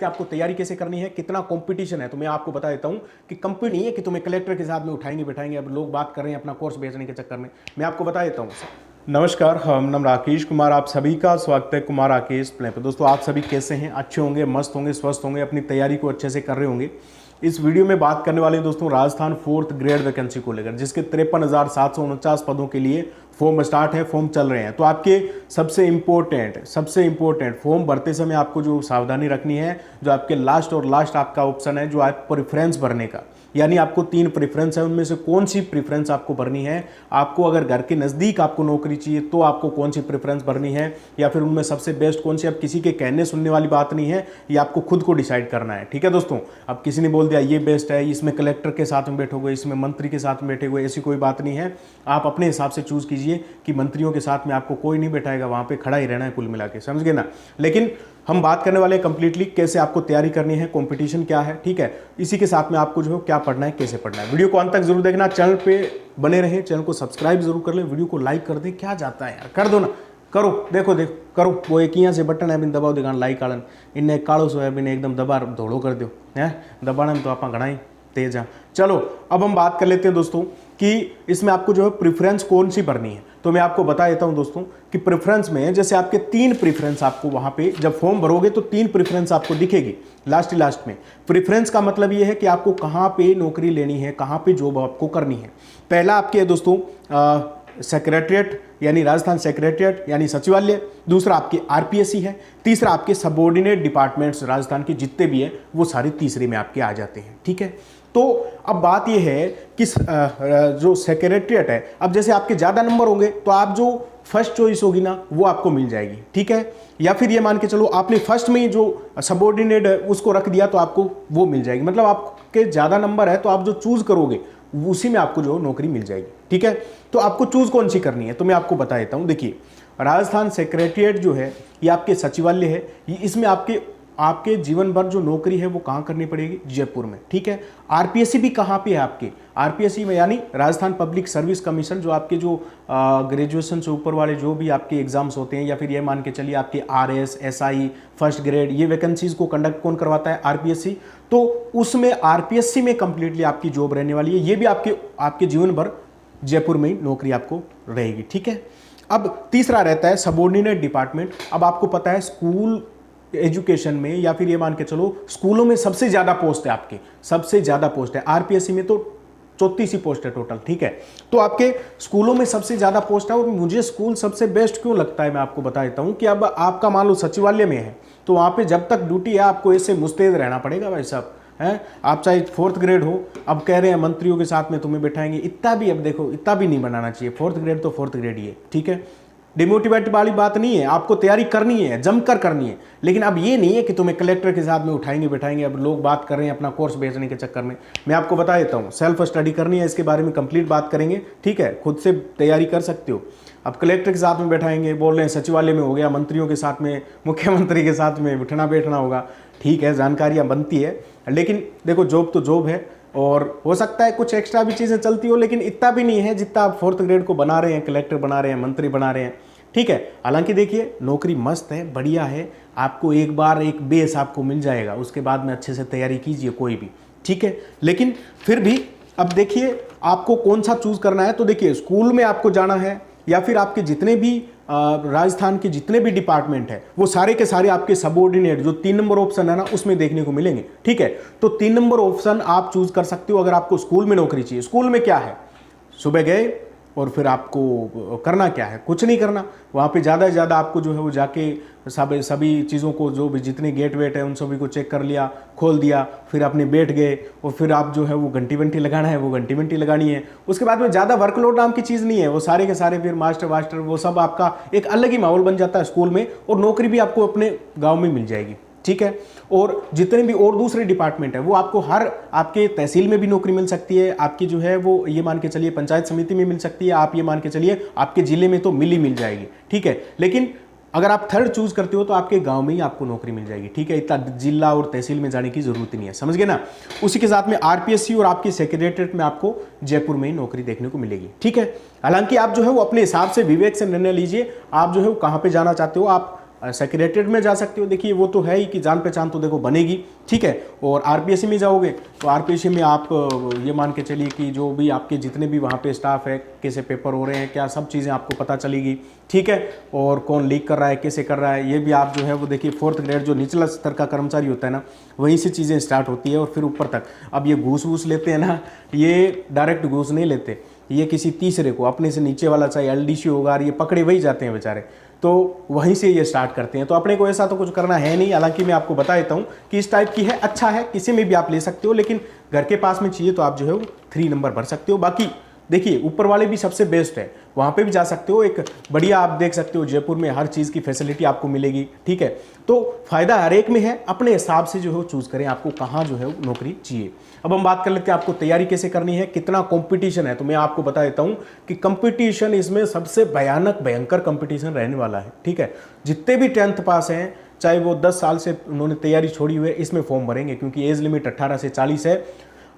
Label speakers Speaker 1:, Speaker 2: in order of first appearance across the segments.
Speaker 1: कि आपको तैयारी कैसे करनी है, कितना कंपटीशन है, तो मैं आपको बता देता हूं कि कंपनी नहीं है कि तुम्हें कलेक्टर के साथ में उठाएंगे बैठाएंगे। अब लोग बात कर रहे हैं अपना कोर्स बेचने के चक्कर में, मैं आपको बता देता हूं। नमस्कार, हम नाम राकेश कुमार, आप सभी का स्वागत है कुमार राकेश प्ले पे। दोस्तों आप सभी कैसे हैं? अच्छे होंगे, मस्त होंगे, स्वस्थ होंगे, अपनी तैयारी को अच्छे से कर रहे होंगे। इस वीडियो में बात करने वाले दोस्तों राजस्थान 4th ग्रेड वैकेंसी को लेकर, जिसके 53,749 पदों के लिए फॉर्म स्टार्ट है, फॉर्म चल रहे हैं। तो आपके सबसे इंपॉर्टेंट फॉर्म भरते समय आपको जो सावधानी रखनी है, जो आपके लास्ट आपका ऑप्शन है, जो आप प्रेफरेंस भरने का, यानी आपको 3 प्रेफरेंस है, उनमें से कौन सी प्रेफरेंस आपको भरनी है। आपको अगर घर के नज़दीक आपको नौकरी चाहिए तो आपको कौन सी प्रेफरेंस भरनी है, या फिर उनमें सबसे बेस्ट कौन सी। अब किसी के कहने सुनने वाली बात नहीं है, ये आपको खुद को डिसाइड करना है। ठीक है दोस्तों, अब किसी ने बोल दिया ये बेस्ट है, इसमें कलेक्टर के साथ में बैठोगे, इसमें मंत्री के साथ में बैठोगे, ऐसी कोई बात नहीं है। आप अपने हिसाब से चूज कीजिए कि मंत्रियों के साथ में आपको कोई नहीं बैठाएगा, वहाँ पे खड़ा ही रहना है कुल मिला के, समझ गए ना। लेकिन हम बात करने वाले कंप्लीटली कैसे आपको तैयारी करनी है, कंपटीशन क्या है, ठीक है। इसी के साथ में आपको जो है क्या पढ़ना है, कैसे पढ़ना है। वीडियो को अंत तक जरूर देखना, चैनल पे बने रहें, चैनल को सब्सक्राइब जरूर कर लें, वीडियो को लाइक कर दें। क्या जाता है यार, कर दो ना, करो, देखो करो। वो एक यहाँ से बटन है बिन दबाव देगा लाइक आलन, इन्हें कालो सो है बिन एकदम दबा धोड़ो कर दो है, दबाने में तो आप घना ही तेज है। चलो अब हम बात कर लेते हैं दोस्तों कि इसमें आपको जो है प्रेफरेंस कौन सी भरनी है। तो मैं आपको बता देता हूं दोस्तों कि प्रेफरेंस में जैसे आपके 3 प्रेफरेंस आपको वहां पे जब फॉर्म भरोगे तो 3 प्रेफरेंस आपको दिखेगी लास्ट में। प्रेफरेंस का मतलब ये है कि आपको कहां पे नौकरी लेनी है, कहां पे जॉब आपको करनी है। पहला आपके दोस्तों सेक्रेटरिएट यानी राजस्थान सेक्रेटरिएट यानी सचिवालय, दूसरा आपके आरपीएससी है, तीसरा आपके सबऑर्डिनेट डिपार्टमेंट्स राजस्थान के जितने भी हैं वो सारे तीसरे में आपके आ जाते हैं। ठीक है, तो अब बात यह है कि जो सेक्रेटरिएट है, अब जैसे आपके ज़्यादा नंबर होंगे तो आप जो फर्स्ट चॉइस होगी ना वो आपको मिल जाएगी। ठीक है, या फिर ये मान के चलो आपने फर्स्ट में ही जो सबऑर्डिनेट है उसको रख दिया तो आपको वो मिल जाएगी। मतलब आपके ज़्यादा नंबर है तो आप जो चूज करोगे उसी में आपको जो नौकरी मिल जाएगी। ठीक है, तो आपको चूज कौन सी करनी है तो मैं आपको बता देता हूँ। देखिए, राजस्थान सेक्रेटरिएट जो है ये आपके सचिवालय है, इसमें आपके जीवन भर जो नौकरी है वो कहाँ करनी पड़ेगी, जयपुर में। ठीक है, आरपीएससी भी कहाँ पे है आपके, आरपीएससी में यानी राजस्थान पब्लिक सर्विस कमीशन, जो आपके जो ग्रेजुएशन से ऊपर वाले जो भी आपके एग्जाम्स होते हैं, या फिर ये मान के चलिए आपके आरएस, एसआई, फर्स्ट ग्रेड, ये वैकेंसीज को कंडक्ट कौन करवाता है, आरपीएससी। तो उसमें आरपीएससी में कंप्लीटली आपकी जॉब रहने वाली है। ये भी आपके जीवन भर जयपुर में ही नौकरी आपको रहेगी। ठीक है, अब तीसरा रहता है सबऑर्डिनेट डिपार्टमेंट। अब आपको पता है स्कूल एजुकेशन में, या फिर ये मान के चलो स्कूलों में सबसे ज्यादा पोस्ट है, आपके सबसे ज्यादा पोस्ट है। आरपीएससी में तो 34 ही पोस्ट है टोटल। ठीक है, तो आपके स्कूलों में सबसे ज्यादा पोस्ट है। और मुझे स्कूल सबसे बेस्ट क्यों लगता है मैं आपको बता देता हूं कि अब आपका मान लो सचिवालय में है तो वहां पे जब तक ड्यूटी है आपको ऐसे मुस्तैद रहना पड़ेगा भाई साहब है। आप चाहे 4th ग्रेड हो, अब कह रहे हैं मंत्रियों के साथ में तुम्हें बैठाएंगे, इतना भी, अब देखो इतना भी नहीं बनाना चाहिए। 4th ग्रेड तो 4th ग्रेड ही है। ठीक है, डिमोटिवेट वाली बात नहीं है, आपको तैयारी करनी है, जमकर करनी है। लेकिन अब ये नहीं है कि तुम्हें कलेक्टर के साथ में उठाएंगे बैठाएंगे। अब लोग बात कर रहे हैं अपना कोर्स बेचने के चक्कर में, मैं आपको बता देता हूँ सेल्फ स्टडी करनी है, इसके बारे में कंप्लीट बात करेंगे। ठीक है, खुद से तैयारी कर सकते हो। अब कलेक्टर के साथ में बैठाएंगे, बोल रहे हैं सचिवालय में हो गया, मंत्रियों के साथ में, मुख्यमंत्री के साथ में उठना बैठना होगा। ठीक है, जानकारियाँ बनती है, लेकिन देखो जॉब तो जॉब है, और हो सकता है कुछ एक्स्ट्रा भी चीज़ें चलती हो, लेकिन इतना भी नहीं है जितना आप 4th ग्रेड को बना रहे हैं, कलेक्टर बना रहे हैं, मंत्री बना रहे हैं। ठीक है, हालांकि देखिए नौकरी मस्त है, बढ़िया है, आपको एक बार एक बेस आपको मिल जाएगा, उसके बाद में अच्छे से तैयारी कीजिए कोई भी। ठीक है, लेकिन फिर भी अब देखिए आपको कौन सा चूज करना है। तो देखिए स्कूल में आपको जाना है, या फिर आपके जितने भी राजस्थान के जितने भी डिपार्टमेंट है वो सारे के सारे आपके सबऑर्डिनेट जो 3 नंबर ऑप्शन है ना उसमें देखने को मिलेंगे। ठीक है, तो 3 नंबर ऑप्शन आप चूज कर सकते हो अगर आपको स्कूल में नौकरी चाहिए। स्कूल में क्या है, सुबह गए और फिर आपको करना क्या है, कुछ नहीं करना। वहाँ पे ज़्यादा से ज़्यादा आपको जो है वो जाके सभी चीज़ों को, जो भी जितने गेट वेट है उन सभी को चेक कर लिया, खोल दिया, फिर अपने बैठ गए, और फिर आप जो है वो घंटी वंटी लगाना है वो घंटी वंटी लगानी है। उसके बाद में ज़्यादा वर्कलोड नाम की चीज़ नहीं है, वो सारे के सारे फिर मास्टर वास्टर वो सब आपका एक अलग ही माहौल बन जाता है स्कूल में, और नौकरी भी आपको अपने गाँव में मिल जाएगी। ठीक है, और जितने भी और दूसरे डिपार्टमेंट है वो आपको हर आपके तहसील में भी नौकरी मिल सकती है, आपकी जो है वो ये मान के चलिए पंचायत समिति में मिल सकती है, आप ये मान के चलिए आपके जिले में तो मिल जाएगी। ठीक है, लेकिन अगर आप 3rd चूज करते हो तो आपके गांव में ही आपको नौकरी मिल जाएगी। ठीक है, इतना जिला और तहसील में जाने की जरूरत नहीं है, समझ गए ना। उसी के साथ में आरपीएससी और आपकी सेक्रेटरिएट में आपको जयपुर में ही नौकरी देखने को मिलेगी। ठीक है, हालांकि आप जो है वो अपने हिसाब से विवेक से निर्णय लीजिए, आप जो है वो कहाँ पे जाना चाहते हो। आप सेक्रेटरीट में जा सकते हो, देखिए वो तो है ही कि जान पहचान तो देखो बनेगी, ठीक है। और आरपीएससी में जाओगे तो आरपीएससी में आप ये मान के चलिए कि जो भी आपके जितने भी वहाँ पे स्टाफ है, कैसे पेपर हो रहे हैं, क्या सब चीज़ें आपको पता चलेगी, ठीक है। और कौन लीक कर रहा है, कैसे कर रहा है, ये भी आप जो है वो देखिए 4th ग्रेड जो निचला स्तर का कर्मचारी होता है ना, वहीं से चीज़ें स्टार्ट होती है और फिर ऊपर तक। अब ये घूस वूस लेते हैं ना, ये डायरेक्ट घूस नहीं लेते, ये किसी तीसरे को, अपने से नीचे वाला चाहे एलडीसी होगा, ये पकड़े वही जाते हैं बेचारे, तो वहीं से ये स्टार्ट करते हैं। तो अपने को ऐसा तो कुछ करना है नहीं। हालांकि मैं आपको बता देता हूँ कि इस टाइप की है, अच्छा है, किसी में भी आप ले सकते हो, लेकिन घर के पास में चाहिए तो आप जो है वो 3 नंबर भर सकते हो। बाकी देखिए ऊपर वाले भी सबसे बेस्ट है, वहाँ पे भी जा सकते हो, एक बढ़िया आप देख सकते हो, जयपुर में हर चीज़ की फैसिलिटी आपको मिलेगी, ठीक है। तो फायदा हर एक में है, अपने हिसाब से जो है चूज़ करें आपको कहाँ जो है नौकरी चाहिए। अब हम बात कर लेते हैं आपको तैयारी कैसे करनी है, कितना कंपटीशन है। तो मैं आपको बता देता हूँ कि कंपटीशन इसमें सबसे भयंकर कंपटीशन रहने वाला है, ठीक है। जितने भी 10th पास हैं, चाहे वो 10 साल से उन्होंने तैयारी छोड़ी हुई है, इसमें फॉर्म भरेंगे, क्योंकि एज लिमिट 18 से 40 है।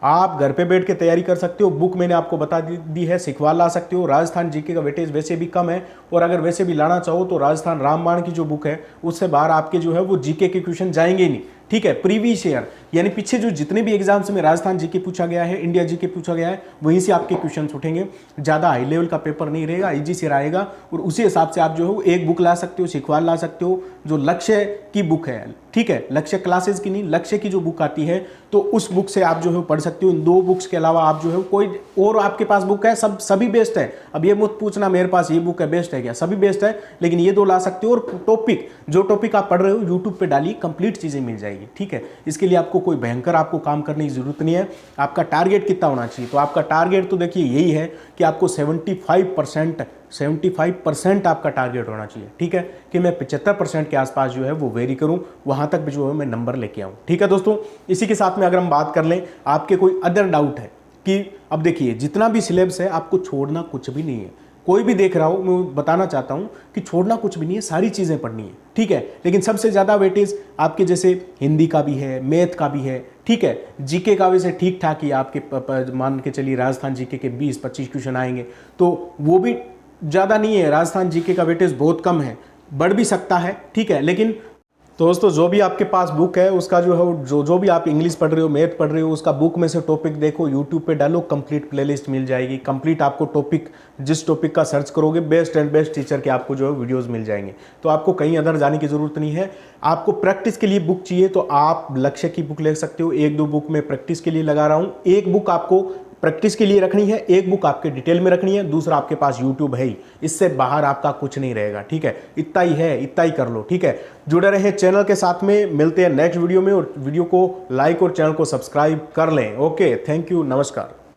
Speaker 1: आप घर पे बैठ के तैयारी कर सकते हो, बुक मैंने आपको बता दी है, सिखवा ला सकते हो। राजस्थान जीके का वेटेज वैसे भी कम है, और अगर वैसे भी लाना चाहो तो राजस्थान रामबाण की जो बुक है उससे बाहर आपके जो है वो जीके के क्वेश्चन जाएंगे ही नहीं, ठीक है। प्रीवियस ईयर यानी पीछे जो जितने भी एग्जाम्स में राजस्थान जीके पूछा गया है, इंडिया जीके पूछा गया है, वहीं से आपके क्वेश्चन उठेंगे। ज़्यादा हाई लेवल का पेपर नहीं रहेगा, इजी से रहेगा, और उसी हिसाब से आप जो है एक बुक ला सकते हो, सिखवाल ला सकते हो, जो लक्ष्य की बुक है, ठीक है। लक्ष्य क्लासेस की नहीं, लक्ष्य की जो बुक आती है, तो उस बुक से आप जो है पढ़ सकते हो। इन 2 बुक्स के अलावा आप जो है कोई और आपके पास बुक है, सभी बेस्ट है। अब ये मत पूछना मेरे पास ये बुक है बेस्ट है क्या, सभी बेस्ट है, लेकिन ये 2 ला सकते हो। और टॉपिक जो टॉपिक आप पढ़ रहे हो यूट्यूब पे डालिए, कंप्लीट चीज़ें मिल जाएगी, ठीक है। इसके लिए आपको कोई भयंकर आपको काम करने की जरूरत नहीं है। आपका टारगेट कितना होना चाहिए, तो आपका टारगेट तो देखिए यही है कि आपको 75% आपका टारगेट होना चाहिए, ठीक है, कि मैं 75% के आसपास जो है वो वेरी करूं, वहां तक भी जो है मैं नंबर लेके आऊं, ठीक है दोस्तों। इसी के साथ में अगर हम बात कर लें, आपके कोई अदर डाउट है कि अब देखिए जितना भी सिलेबस है आपको छोड़ना कुछ भी नहीं है। कोई भी देख रहा हो, मैं बताना चाहता हूं कि छोड़ना कुछ भी नहीं है, सारी चीज़ें पढ़नी है, ठीक है। लेकिन सबसे ज़्यादा वेटेज आपके जैसे हिंदी का भी है, मैथ का भी है, ठीक है। जीके का वैसे ठीक ठाक ही आपके मान के चलिए राजस्थान जीके के 20-25 क्वेश्चन आएंगे, तो वो भी ज़्यादा नहीं है। राजस्थान जीके का वेटेज बहुत कम है, बढ़ भी सकता है, ठीक है। लेकिन दोस्तों जो भी आपके पास बुक है उसका जो है जो भी आप इंग्लिश पढ़ रहे हो, मैथ पढ़ रहे हो, उसका बुक में से टॉपिक देखो, यूट्यूब पे डालो, कंप्लीट प्लेलिस्ट मिल जाएगी। कंप्लीट आपको टॉपिक, जिस टॉपिक का सर्च करोगे बेस्ट एंड बेस्ट टीचर के आपको जो है वीडियोस मिल जाएंगे। तो आपको कहीं अदर जाने की ज़रूरत नहीं है। आपको प्रैक्टिस के लिए बुक चाहिए तो आप लक्ष्य की बुक ले सकते हो। 1-2 बुक मैं प्रैक्टिस के लिए लगा रहा हूँ। एक बुक आपको प्रैक्टिस के लिए रखनी है, एक बुक आपके डिटेल में रखनी है, दूसरा आपके पास यूट्यूब है ही, इससे बाहर आपका कुछ नहीं रहेगा, ठीक है। इतना ही है, इतना ही कर लो, ठीक है। जुड़े रहे चैनल के साथ में, मिलते हैं नेक्स्ट वीडियो में, और वीडियो को लाइक और चैनल को सब्सक्राइब कर लें। ओके, थैंक यू, नमस्कार।